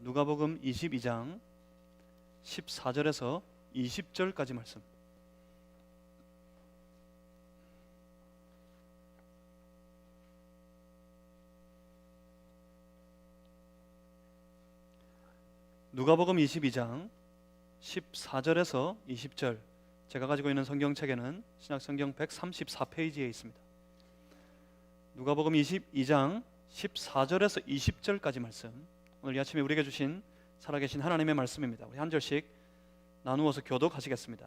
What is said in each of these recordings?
누가복음 22장 14절에서 20절까지 말씀. 누가복음 22장 14절에서 20절, 제가 가지고 있는 성경책에는 신약성경 134페이지에 있습니다. 누가복음 22장 14절에서 20절까지 말씀, 오늘 이 아침에 우리에게 주신 살아계신 하나님의 말씀입니다. 우리 한 절씩 나누어서 교독하시겠습니다.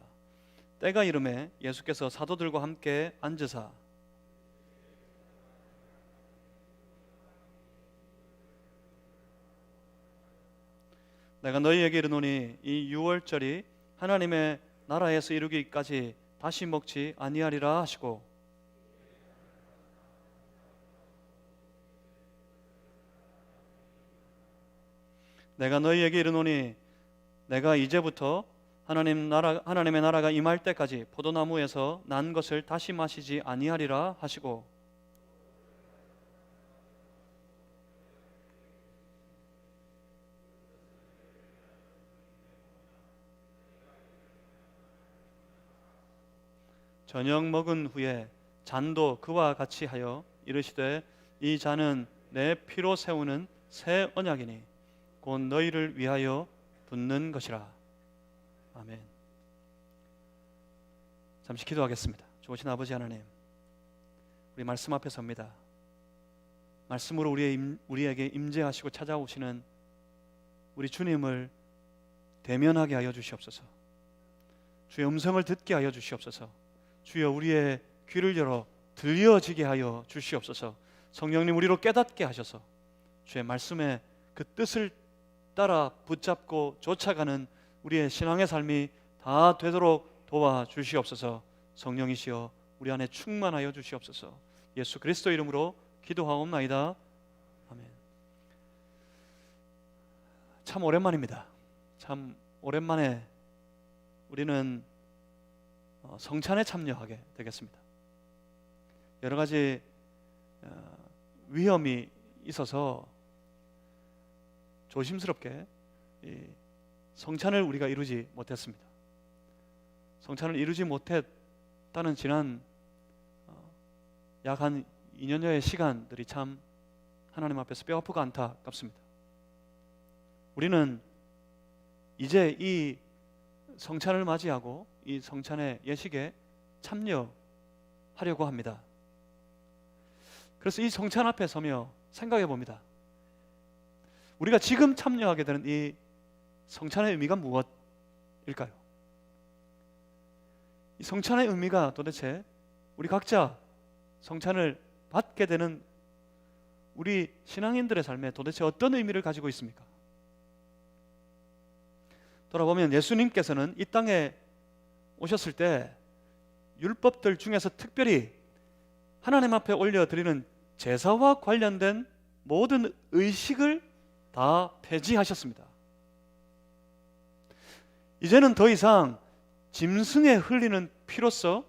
때가 이르매 예수께서 사도들과 함께 앉으사 내가 너희에게 이르노니 이 유월절이 하나님의 나라에서 이루기까지 다시 먹지 아니하리라 하시고, 내가 너희에게 이르노니 내가 이제부터 하나님의 나라가 임할 때까지 포도나무에서 난 것을 다시 마시지 아니하리라 하시고, 저녁 먹은 후에 잔도 그와 같이 하여 이르시되 이 잔은 내 피로 세우는 새 언약이니 곧 너희를 위하여 붓는 것이라. 아멘. 잠시 기도하겠습니다. 좋으신 아버지 하나님, 우리 말씀 앞에 섭니다. 말씀으로 우리에게 임재하시고 찾아오시는 우리 주님을 대면하게 하여 주시옵소서. 주의 음성을 듣게 하여 주시옵소서. 주여, 우리의 귀를 열어 들려지게 하여 주시옵소서. 성령님, 우리로 깨닫게 하셔서 주의 말씀의 그 뜻을 따라 붙잡고 쫓아가는 우리의 신앙의 삶이 다 되도록 도와주시옵소서. 성령이시여, 우리 안에 충만하여 주시옵소서. 예수 그리스도 이름으로 기도하옵나이다. 아멘. 참 오랜만입니다. 참 오랜만에 우리는 성찬에 참여하게 되겠습니다. 여러 가지 위험이 있어서 조심스럽게 성찬을 우리가 이루지 못했습니다. 성찬을 이루지 못했다는 지난 약 한 2년여의 시간들이 참 하나님 앞에서 뼈아프고 안타깝습니다. 우리는 이제 이 성찬을 맞이하고 이 성찬의 예식에 참여하려고 합니다. 그래서 이 성찬 앞에 서며 생각해 봅니다. 우리가 지금 참여하게 되는 이 성찬의 의미가 무엇일까요? 이 성찬의 의미가 도대체 우리 각자 성찬을 받게 되는 우리 신앙인들의 삶에 도대체 어떤 의미를 가지고 있습니까? 돌아보면 예수님께서는 이 땅에 오셨을 때 율법들 중에서 특별히 하나님 앞에 올려드리는 제사와 관련된 모든 의식을 다 폐지하셨습니다. 이제는 더 이상 짐승에 흘리는 피로써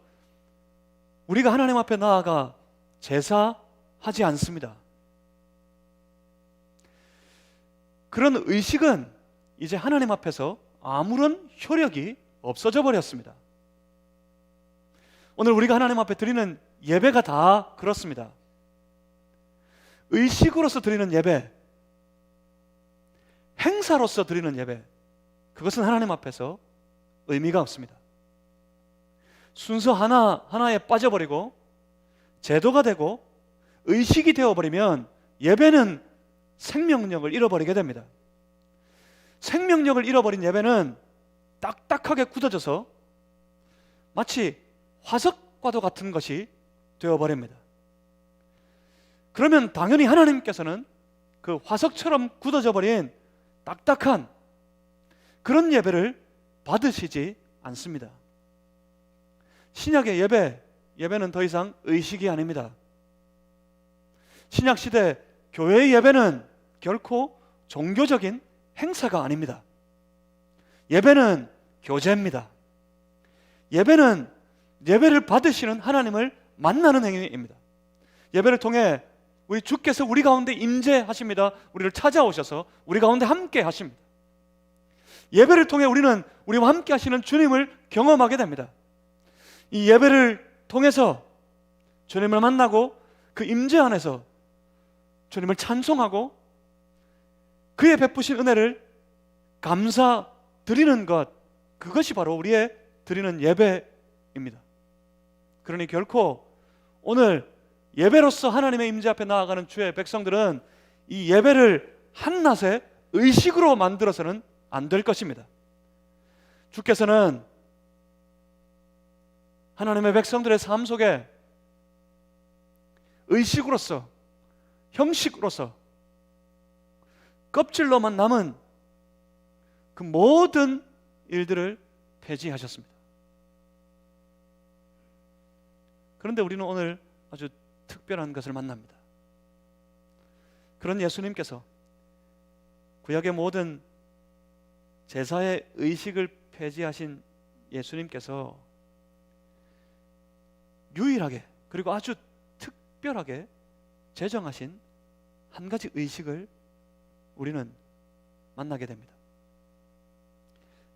우리가 하나님 앞에 나아가 제사하지 않습니다. 그런 의식은 이제 하나님 앞에서 아무런 효력이 없어져 버렸습니다. 오늘 우리가 하나님 앞에 드리는 예배가 다 그렇습니다. 의식으로서 드리는 예배, 행사로서 드리는 예배, 그것은 하나님 앞에서 의미가 없습니다. 순서 하나에 빠져버리고 제도가 되고 의식이 되어버리면 예배는 생명력을 잃어버리게 됩니다. 생명력을 잃어버린 예배는 딱딱하게 굳어져서 마치 화석과도 같은 것이 되어버립니다. 그러면 당연히 하나님께서는 그 화석처럼 굳어져 버린 딱딱한 그런 예배를 받으시지 않습니다. 신약의 예배는 더 이상 의식이 아닙니다. 신약시대 교회의 예배는 결코 종교적인 행사가 아닙니다. 예배는 교제입니다. 예배는 예배를 받으시는 하나님을 만나는 행위입니다. 예배를 통해 우리 주께서 우리 가운데 임재하십니다. 우리를 찾아오셔서 우리 가운데 함께 하십니다. 예배를 통해 우리는 우리와 함께 하시는 주님을 경험하게 됩니다. 이 예배를 통해서 주님을 만나고 그 임재 안에서 주님을 찬송하고 그의 베푸신 은혜를 감사드리는 것, 그것이 바로 우리의 드리는 예배입니다. 그러니 결코 오늘 예배로서 하나님의 임재 앞에 나아가는 주의 백성들은 이 예배를 한낮에 의식으로 만들어서는 안 될 것입니다. 주께서는 하나님의 백성들의 삶 속에 의식으로서, 형식으로서 껍질로만 남은 그 모든 일들을 폐지하셨습니다. 그런데 우리는 오늘 아주 특별한 것을 만납니다. 그런 예수님께서 구약의 모든 제사의 의식을 폐지하신 예수님께서 유일하게 그리고 아주 특별하게 제정하신 한 가지 의식을 우리는 만나게 됩니다.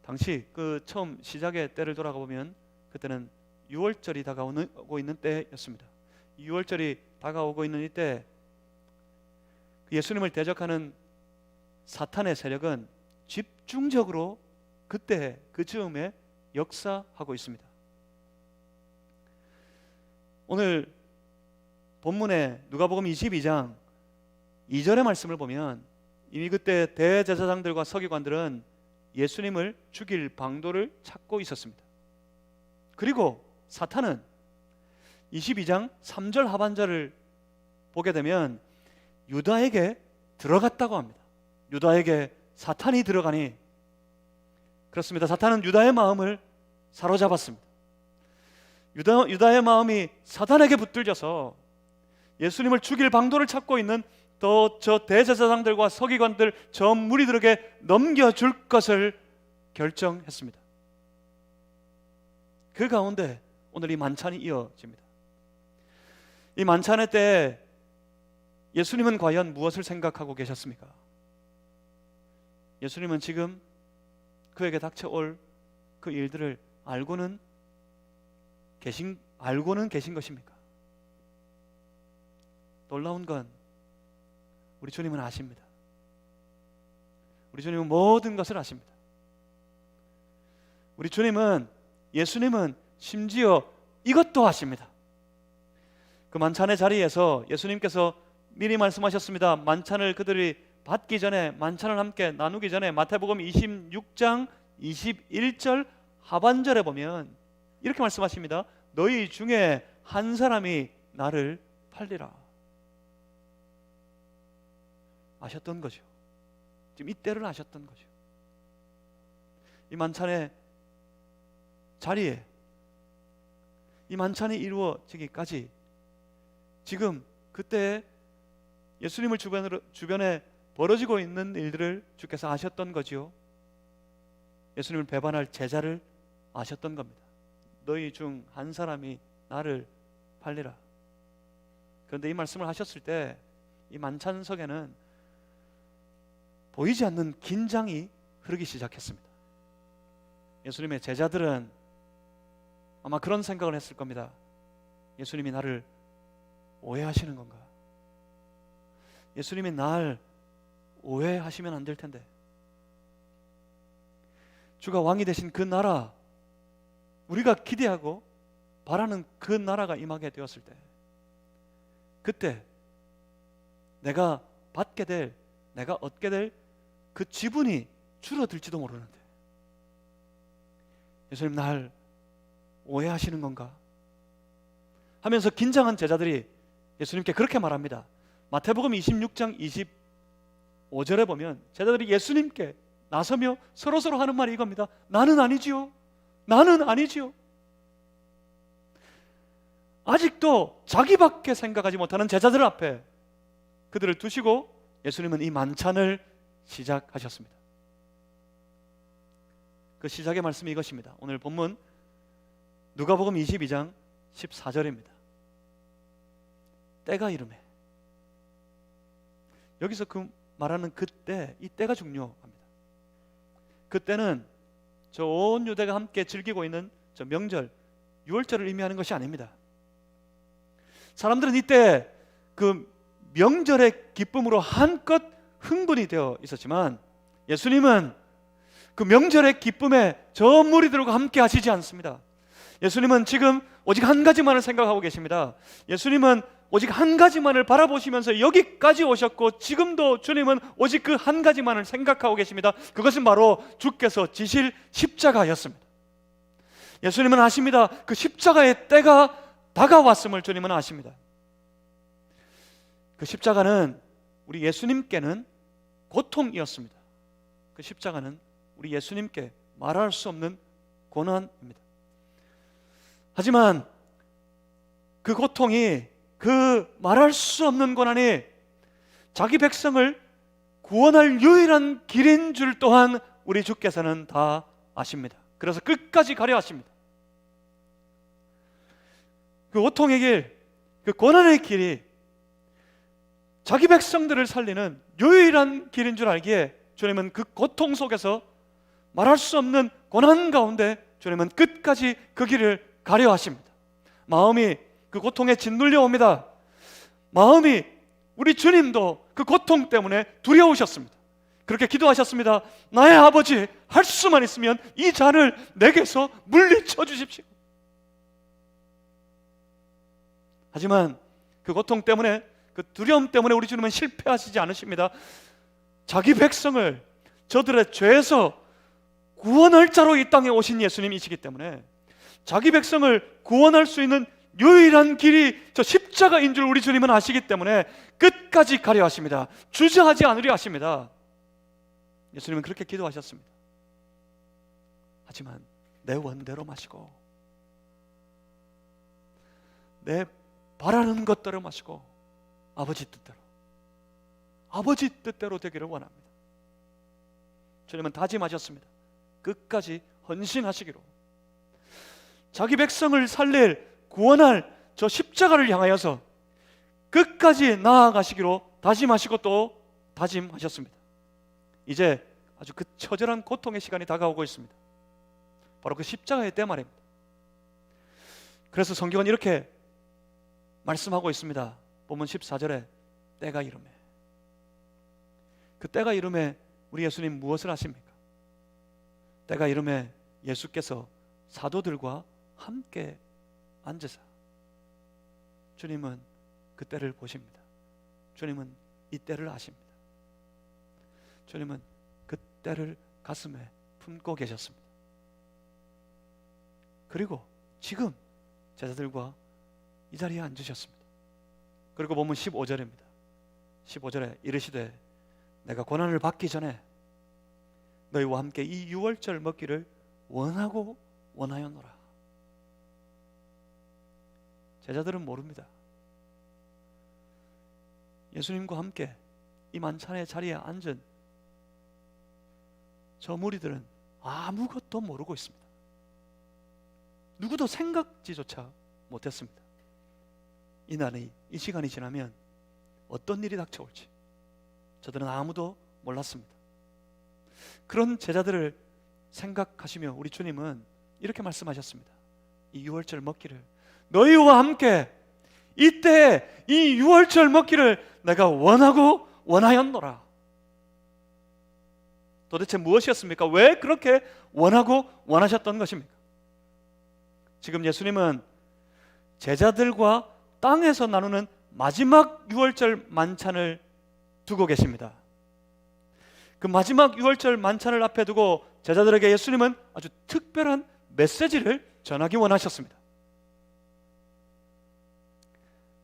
당시 그 처음 시작의 때를 돌아가 보면 그때는 유월절이 다가오고 있는 때였습니다. 유월절이 다가오고 있는 이때 예수님을 대적하는 사탄의 세력은 집중적으로 그때 그 즈음에 역사하고 있습니다. 오늘 본문의 누가복음 22장 2절의 말씀을 보면 이미 그때 대제사장들과 서기관들은 예수님을 죽일 방도를 찾고 있었습니다. 그리고 사탄은 22장 3절 하반절을 보게 되면 유다에게 들어갔다고 합니다. 유다에게 사탄이 들어가니, 그렇습니다. 사탄은 유다의 마음을 사로잡았습니다. 유다의 마음이 사탄에게 붙들려서 예수님을 죽일 방도를 찾고 있는 저 대제사장들과 서기관들, 저 무리들에게 넘겨줄 것을 결정했습니다. 그 가운데 오늘 이 만찬이 이어집니다. 이 만찬의 때 예수님은 과연 무엇을 생각하고 계셨습니까? 예수님은 지금 그에게 닥쳐올 그 일들을 알고는 계신 것입니까? 놀라운 건 우리 주님은 아십니다. 우리 주님은 모든 것을 아십니다. 우리 예수님은 심지어 이것도 아십니다. 그 만찬의 자리에서 예수님께서 미리 말씀하셨습니다. 만찬을 그들이 받기 전에, 만찬을 함께 나누기 전에 마태복음 26장 21절 하반절에 보면 이렇게 말씀하십니다. 너희 중에 한 사람이 나를 팔리라. 아셨던 거죠. 지금 이때를 아셨던 거죠. 이 만찬의 자리에, 이 만찬이 이루어지기까지 지금 그때 예수님을 주변에 벌어지고 있는 일들을 주께서 아셨던 거지요. 예수님을 배반할 제자를 아셨던 겁니다. 너희 중 한 사람이 나를 팔리라. 그런데 이 말씀을 하셨을 때 이 만찬석에는 보이지 않는 긴장이 흐르기 시작했습니다. 예수님의 제자들은 아마 그런 생각을 했을 겁니다. 예수님이 나를 오해하시는 건가? 예수님이 날 오해하시면 안 될 텐데, 주가 왕이 되신 그 나라, 우리가 기대하고 바라는 그 나라가 임하게 되었을 때, 그때 내가 받게 될, 내가 얻게 될 그 지분이 줄어들지도 모르는데 예수님 날 오해하시는 건가? 하면서 긴장한 제자들이 예수님께 그렇게 말합니다. 마태복음 26장 25절에 보면 제자들이 예수님께 나서며 서로서로 하는 말이 이겁니다. 나는 아니지요. 나는 아니지요. 아직도 자기밖에 생각하지 못하는 제자들 앞에 그들을 두시고 예수님은 이 만찬을 시작하셨습니다. 그 시작의 말씀이 이것입니다. 오늘 본문 누가복음 22장 14절입니다. 때가 이르매 여기서 그 말하는 그때, 이 때가 중요합니다. 그때는 저 온 유대가 함께 즐기고 있는 저 명절, 유월절을 의미하는 것이 아닙니다. 사람들은 이때 그 명절의 기쁨으로 한껏 흥분이 되어 있었지만 예수님은 그 명절의 기쁨에 저 무리들과 함께 하시지 않습니다. 예수님은 지금 오직 한 가지만을 생각하고 계십니다. 예수님은 오직 한 가지만을 바라보시면서 여기까지 오셨고 지금도 주님은 오직 그 한 가지만을 생각하고 계십니다. 그것은 바로 주께서 지실 십자가였습니다. 예수님은 아십니다. 그 십자가의 때가 다가왔음을 주님은 아십니다. 그 십자가는 우리 예수님께는 고통이었습니다. 그 십자가는 우리 예수님께 말할 수 없는 고난입니다. 하지만 그 고통이, 그 말할 수 없는 고난이 자기 백성을 구원할 유일한 길인 줄 또한 우리 주께서는 다 아십니다. 그래서 끝까지 가려 하십니다. 그 고통의 길, 그 고난의 길이 자기 백성들을 살리는 유일한 길인 줄 알기에 주님은 그 고통 속에서 말할 수 없는 고난 가운데 주님은 끝까지 그 길을 가려 하십니다. 마음이 그 고통에 짓눌려 옵니다. 마음이, 우리 주님도 그 고통 때문에 두려우셨습니다. 그렇게 기도하셨습니다. 나의 아버지, 할 수만 있으면 이 잔을 내게서 물리쳐 주십시오. 하지만 그 고통 때문에, 그 두려움 때문에 우리 주님은 실패하시지 않으십니다. 자기 백성을 저들의 죄에서 구원할 자로 이 땅에 오신 예수님이시기 때문에 자기 백성을 구원할 수 있는 유일한 길이 저 십자가인 줄 우리 주님은 아시기 때문에 끝까지 가려 하십니다. 주저하지 않으려 하십니다. 예수님은 그렇게 기도하셨습니다. 하지만 내 원대로 마시고 내 바라는 것대로 마시고 아버지 뜻대로 되기를 원합니다. 주님은 다짐하셨습니다. 끝까지 헌신하시기로. 자기 백성을 살릴, 구원할 저 십자가를 향하여서 끝까지 나아가시기로 다짐하시고 또 다짐하셨습니다. 이제 아주 그 처절한 고통의 시간이 다가오고 있습니다. 바로 그 십자가의 때 말입니다. 그래서 성경은 이렇게 말씀하고 있습니다. 본문 14절에 때가 이르매. 그 때가 이르매 우리 예수님 무엇을 하십니까? 때가 이르매 예수께서 사도들과 함께 앉으사. 주님은 그 때를 보십니다. 주님은 이 때를 아십니다. 주님은 그 때를 가슴에 품고 계셨습니다. 그리고 지금 제자들과 이 자리에 앉으셨습니다. 그리고 본문 15절입니다. 15절에 이르시되 내가 고난을 받기 전에 너희와 함께 이 유월절 먹기를 원하고 원하였노라. 제자들은 모릅니다. 예수님과 함께 이 만찬의 자리에 앉은 저 무리들은 아무것도 모르고 있습니다. 누구도 생각지조차 못했습니다. 이 날이, 이 시간이 지나면 어떤 일이 닥쳐올지 저들은 아무도 몰랐습니다. 그런 제자들을 생각하시며 우리 주님은 이렇게 말씀하셨습니다. 이 유월절 먹기를 너희와 함께 이때 이 유월절 먹기를 내가 원하고 원하였노라. 도대체 무엇이었습니까? 왜 그렇게 원하고 원하셨던 것입니까? 지금 예수님은 제자들과 땅에서 나누는 마지막 유월절 만찬을 두고 계십니다. 그 마지막 유월절 만찬을 앞에 두고 제자들에게 예수님은 아주 특별한 메시지를 전하기 원하셨습니다.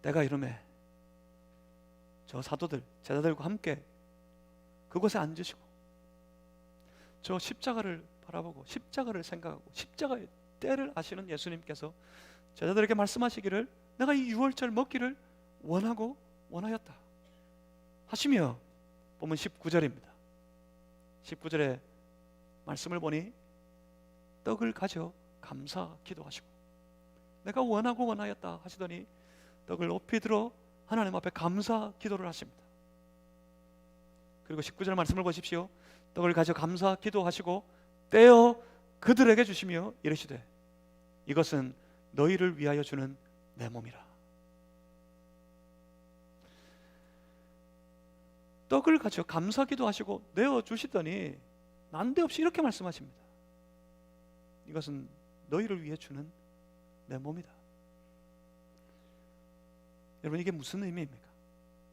때가 이르매 저 사도들, 제자들과 함께 그곳에 앉으시고 저 십자가를 바라보고 십자가를 생각하고 십자가의 때를 아시는 예수님께서 제자들에게 말씀하시기를 내가 이 유월절 먹기를 원하고 원하였다 하시며 보면 19절입니다. 19절에 말씀을 보니 떡을 가져 감사 기도하시고 내가 원하고 원하였다 하시더니 떡을 높이 들어 하나님 앞에 감사 기도를 하십니다. 그리고 19절 말씀을 보십시오. 떡을 가져 감사 기도하시고 떼어 그들에게 주시며 이르시되 이것은 너희를 위하여 주는 내 몸이라. 떡을 가져 감사 기도하시고 내어 주시더니 난데없이 이렇게 말씀하십니다. 이것은 너희를 위해 주는 내 몸이다. 여러분, 이게 무슨 의미입니까?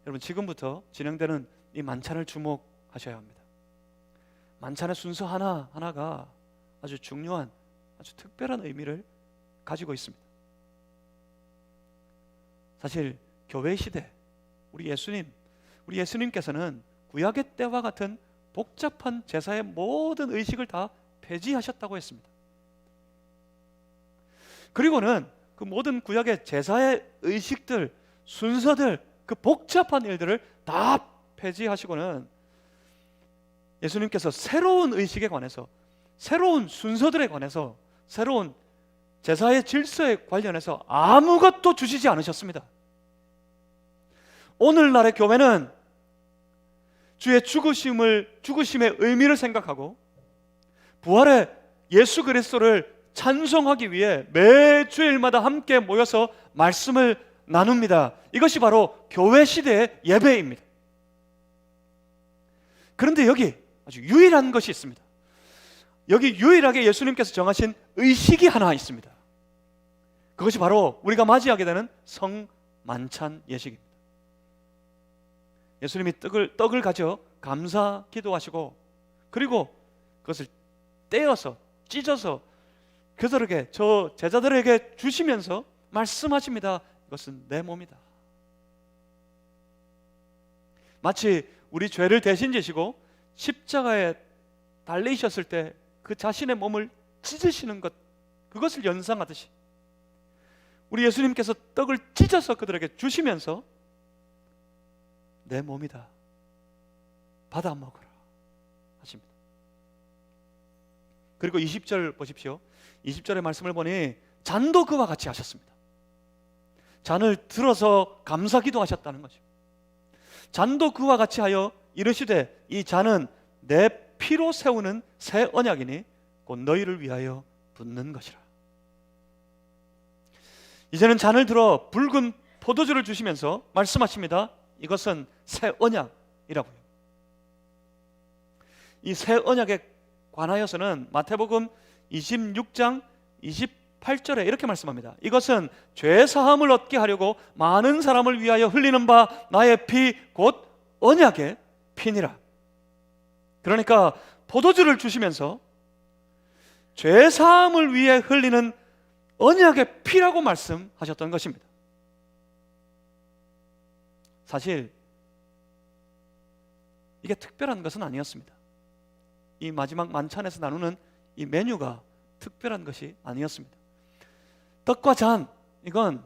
여러분, 지금부터 진행되는 이 만찬을 주목하셔야 합니다. 만찬의 순서 하나하나가 아주 중요한, 아주 특별한 의미를 가지고 있습니다. 사실 교회 시대 우리 예수님께서는 구약의 때와 같은 복잡한 제사의 모든 의식을 다 폐지하셨다고 했습니다. 그리고는 그 모든 구약의 제사의 의식들, 순서들, 그 복잡한 일들을 다 폐지하시고는 예수님께서 새로운 의식에 관해서, 새로운 순서들에 관해서, 새로운 제사의 질서에 관련해서 아무것도 주시지 않으셨습니다. 오늘날의 교회는 주의 죽으심의 의미를 생각하고 부활의 예수 그리스도를 찬송하기 위해 매주일마다 함께 모여서 말씀을 나눕니다. 이것이 바로 교회 시대의 예배입니다. 그런데 여기 아주 유일한 것이 있습니다. 여기 유일하게 예수님께서 정하신 의식이 하나 있습니다. 그것이 바로 우리가 맞이하게 되는 성만찬 예식입니다. 예수님이 떡을 가져 감사 기도하시고 그리고 그것을 떼어서 찢어서 그들에게, 저 제자들에게 주시면서 말씀하십니다. 이것은 내 몸이다. 마치 우리 죄를 대신 지시고 십자가에 달리셨을 때 그 자신의 몸을 찢으시는 것, 그것을 연상하듯이 우리 예수님께서 떡을 찢어서 그들에게 주시면서 내 몸이다, 받아 먹어라 하십니다. 그리고 20절 보십시오. 20절의 말씀을 보니 잔도 그와 같이 하셨습니다. 잔을 들어서 감사기도 하셨다는 거죠. 잔도 그와 같이 하여 이르시되 이 잔은 내 피로 세우는 새 언약이니 곧 너희를 위하여 붓는 것이라. 이제는 잔을 들어 붉은 포도주를 주시면서 말씀하십니다. 이것은 새 언약이라고요. 이 새 언약에 관하여서는 마태복음 26장 28절에 이렇게 말씀합니다. 이것은 죄 사함을 얻게 하려고 많은 사람을 위하여 흘리는 바 나의 피 곧 언약의 피니라. 그러니까 포도주를 주시면서 죄 사함을 위해 흘리는 언약의 피라고 말씀하셨던 것입니다. 사실 이게 특별한 것은 아니었습니다. 이 마지막 만찬에서 나누는 이 메뉴가 특별한 것이 아니었습니다. 떡과 잔, 이건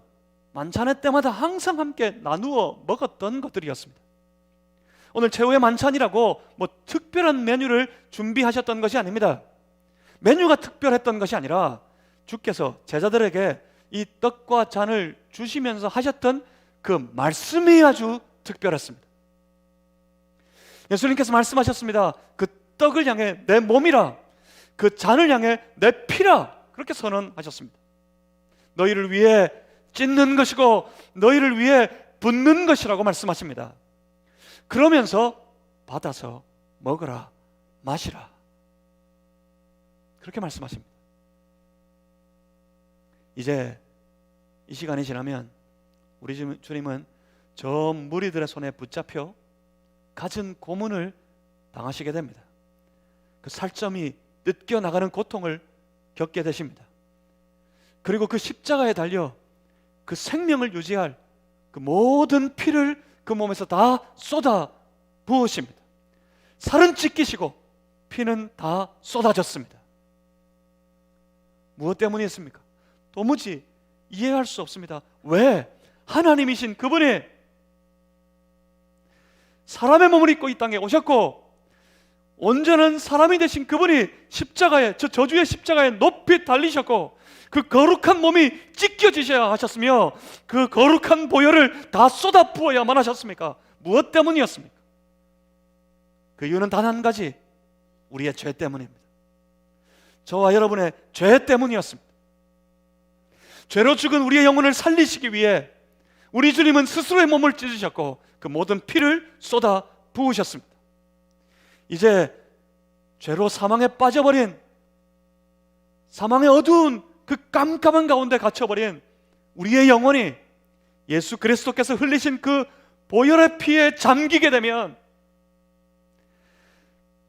만찬의 때마다 항상 함께 나누어 먹었던 것들이었습니다. 오늘 최후의 만찬이라고 뭐 특별한 메뉴를 준비하셨던 것이 아닙니다. 메뉴가 특별했던 것이 아니라 주께서 제자들에게 이 떡과 잔을 주시면서 하셨던 그 말씀이 아주 특별했습니다. 예수님께서 말씀하셨습니다. 그 떡을 향해 내 몸이라, 그 잔을 향해 내 피라, 그렇게 선언하셨습니다. 너희를 위해 찢는 것이고 너희를 위해 붓는 것이라고 말씀하십니다. 그러면서 받아서 먹으라, 마시라, 그렇게 말씀하십니다. 이제 이 시간이 지나면 우리 주님은 저 무리들의 손에 붙잡혀 갖은 고문을 당하시게 됩니다. 그 살점이 뜯겨 나가는 고통을 겪게 되십니다. 그리고 그 십자가에 달려 그 생명을 유지할 그 모든 피를 그 몸에서 다 쏟아 부으십니다. 살은 찢기시고 피는 다 쏟아졌습니다. 무엇 때문이었습니까? 도무지 이해할 수 없습니다. 왜? 하나님이신 그분이 사람의 몸을 입고 이 땅에 오셨고 온전한 사람이 되신 그분이 십자가에, 저 저주의 십자가에 높이 달리셨고 그 거룩한 몸이 찢겨지셔야 하셨으며 그 거룩한 보혈을 다 쏟아 부어야만 하셨습니까? 무엇 때문이었습니까? 그 이유는 단 한 가지, 우리의 죄 때문입니다. 저와 여러분의 죄 때문이었습니다. 죄로 죽은 우리의 영혼을 살리시기 위해 우리 주님은 스스로의 몸을 찢으셨고 그 모든 피를 쏟아 부으셨습니다. 이제 죄로 사망에 빠져버린, 사망의 어두운 그 깜깜한 가운데 갇혀버린 우리의 영혼이 예수 그리스도께서 흘리신 그 보혈의 피에 잠기게 되면,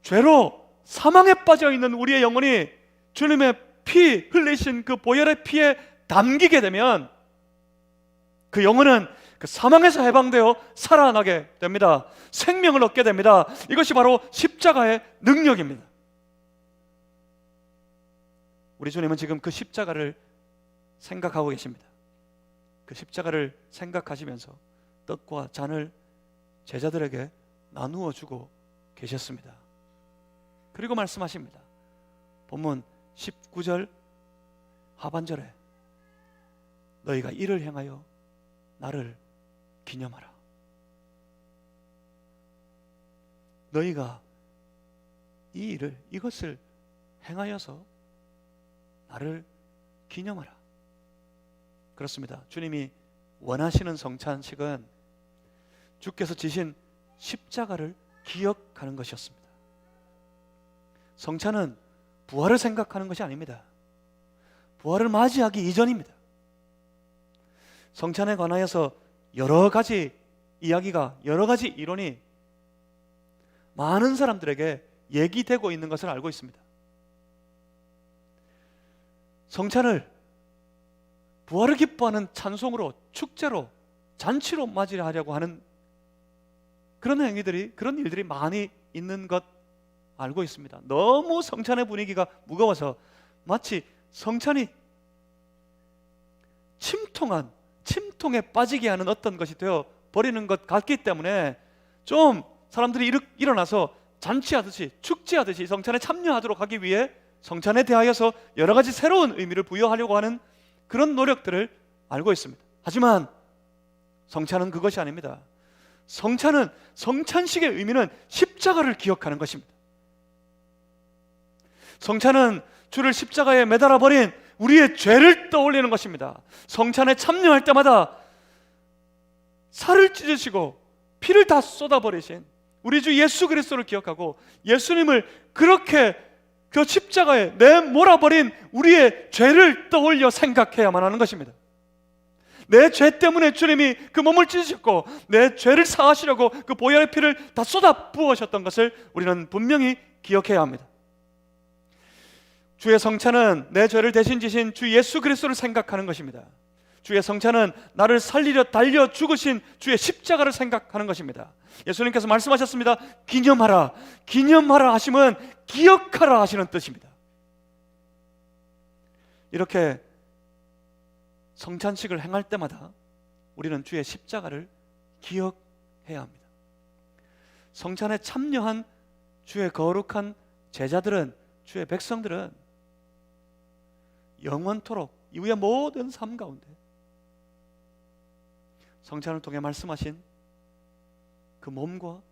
죄로 사망에 빠져있는 우리의 영혼이 주님의 피 흘리신 그 보혈의 피에 담기게 되면 그 영혼은 그 사망에서 해방되어 살아나게 됩니다. 생명을 얻게 됩니다. 이것이 바로 십자가의 능력입니다. 우리 주님은 지금 그 십자가를 생각하고 계십니다. 그 십자가를 생각하시면서 떡과 잔을 제자들에게 나누어 주고 계셨습니다. 그리고 말씀하십니다. 본문 19절 하반절에 너희가 이를 행하여 나를 기념하라. 너희가 이 일을, 이것을 행하여서 나를 기념하라. 그렇습니다. 주님이 원하시는 성찬식은 주께서 지신 십자가를 기억하는 것이었습니다. 성찬은 부활을 생각하는 것이 아닙니다. 부활을 맞이하기 이전입니다. 성찬에 관하여서 여러 가지 이야기가, 여러 가지 이론이 많은 사람들에게 얘기되고 있는 것을 알고 있습니다. 성찬을 부활을 기뻐하는 찬송으로, 축제로, 잔치로 맞이하려고 하는 그런 행위들이, 그런 일들이 많이 있는 것 알고 있습니다. 너무 성찬의 분위기가 무거워서 마치 성찬이 침통에 빠지게 하는 어떤 것이 되어 버리는 것 같기 때문에 좀 사람들이 일어나서 잔치하듯이, 축제하듯이 성찬에 참여하도록 하기 위해 성찬에 대하여서 여러 가지 새로운 의미를 부여하려고 하는 그런 노력들을 알고 있습니다. 하지만 성찬은 그것이 아닙니다. 성찬은, 성찬식의 의미는 십자가를 기억하는 것입니다. 성찬은 주를 십자가에 매달아 버린 우리의 죄를 떠올리는 것입니다. 성찬에 참여할 때마다 살을 찢으시고 피를 다 쏟아버리신 우리 주 예수 그리스도를 기억하고, 예수님을 그렇게 그 십자가에 내몰아버린 우리의 죄를 떠올려 생각해야만 하는 것입니다. 내 죄 때문에 주님이 그 몸을 찢으셨고 내 죄를 사하시려고 그 보혈의 피를 다 쏟아 부으셨던 것을 우리는 분명히 기억해야 합니다. 주의 성찬은 내 죄를 대신 지신 주 예수 그리스도를 생각하는 것입니다. 주의 성찬은 나를 살리려 달려 죽으신 주의 십자가를 생각하는 것입니다. 예수님께서 말씀하셨습니다. 기념하라. 기념하라 하심은 기억하라 하시는 뜻입니다. 이렇게 성찬식을 행할 때마다 우리는 주의 십자가를 기억해야 합니다. 성찬에 참여한 주의 거룩한 제자들은, 주의 백성들은 영원토록 이후의 모든 삶 가운데 성찬을 통해 말씀하신 그 몸과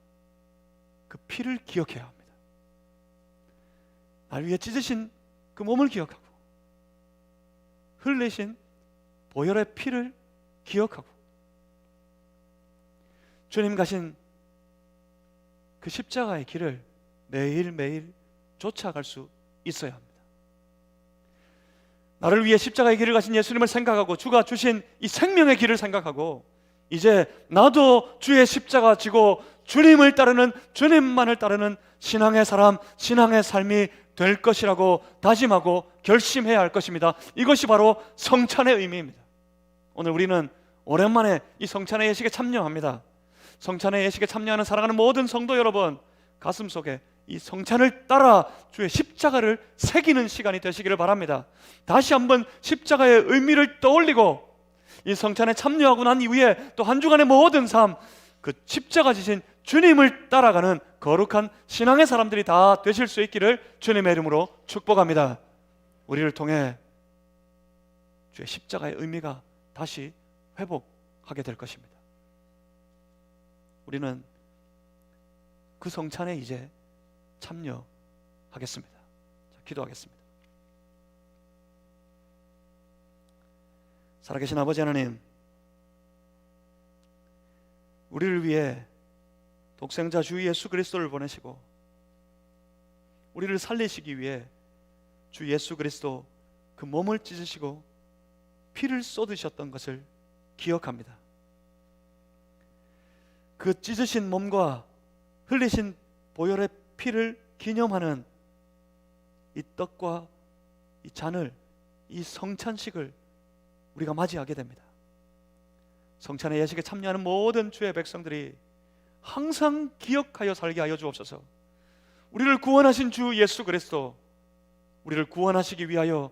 그 피를 기억해야 합니다. 날 위해 찢으신 그 몸을 기억하고 흘리신 보혈의 피를 기억하고 주님 가신 그 십자가의 길을 매일매일 쫓아갈 수 있어야 합니다. 나를 위해 십자가의 길을 가신 예수님을 생각하고 주가 주신 이 생명의 길을 생각하고 이제 나도 주의 십자가 지고 주님을 따르는, 주님만을 따르는 신앙의 사람, 신앙의 삶이 될 것이라고 다짐하고 결심해야 할 것입니다. 이것이 바로 성찬의 의미입니다. 오늘 우리는 오랜만에 이 성찬의 예식에 참여합니다. 성찬의 예식에 참여하는 사랑하는 모든 성도 여러분, 가슴속에 이 성찬을 따라 주의 십자가를 새기는 시간이 되시기를 바랍니다. 다시 한번 십자가의 의미를 떠올리고 이 성찬에 참여하고 난 이후에 또 한 주간의 모든 삶, 그 십자가 지신 주님을 따라가는 거룩한 신앙의 사람들이 다 되실 수 있기를 주님의 이름으로 축복합니다. 우리를 통해 주의 십자가의 의미가 다시 회복하게 될 것입니다. 우리는 그 성찬에 이제 참여하겠습니다. 자, 기도하겠습니다. 살아계신 아버지 하나님, 우리를 위해 독생자 주 예수 그리스도를 보내시고 우리를 살리시기 위해 주 예수 그리스도 그 몸을 찢으시고 피를 쏟으셨던 것을 기억합니다. 그 찢으신 몸과 흘리신 보혈의 피를 기념하는 이 떡과 이 잔을, 이 성찬식을 우리가 맞이하게 됩니다. 성찬의 예식에 참여하는 모든 주의 백성들이 항상 기억하여 살게 하여 주옵소서. 우리를 구원하신 주 예수 그리스도, 우리를 구원하시기 위하여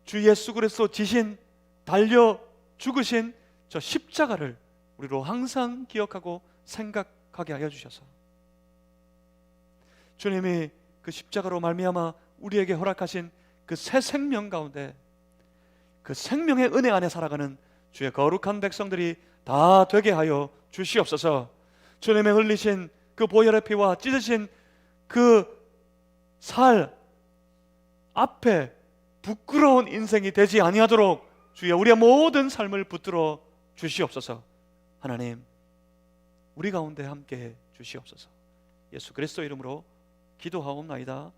주 예수 그리스도 지신, 달려 죽으신 저 십자가를 우리로 항상 기억하고 생각하게 하여 주셔서 주님이 그 십자가로 말미암아 우리에게 허락하신 그 새 생명 가운데 그 생명의 은혜 안에 살아가는 주의 거룩한 백성들이 다 되게 하여 주시옵소서. 주님의 흘리신 그 보혈의 피와 찢으신 그 살 앞에 부끄러운 인생이 되지 아니하도록 주여 우리의 모든 삶을 붙들어 주시옵소서. 하나님, 우리 가운데 함께해 주시옵소서. 예수 그리스도 이름으로 기도하옵나이다.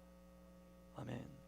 아멘.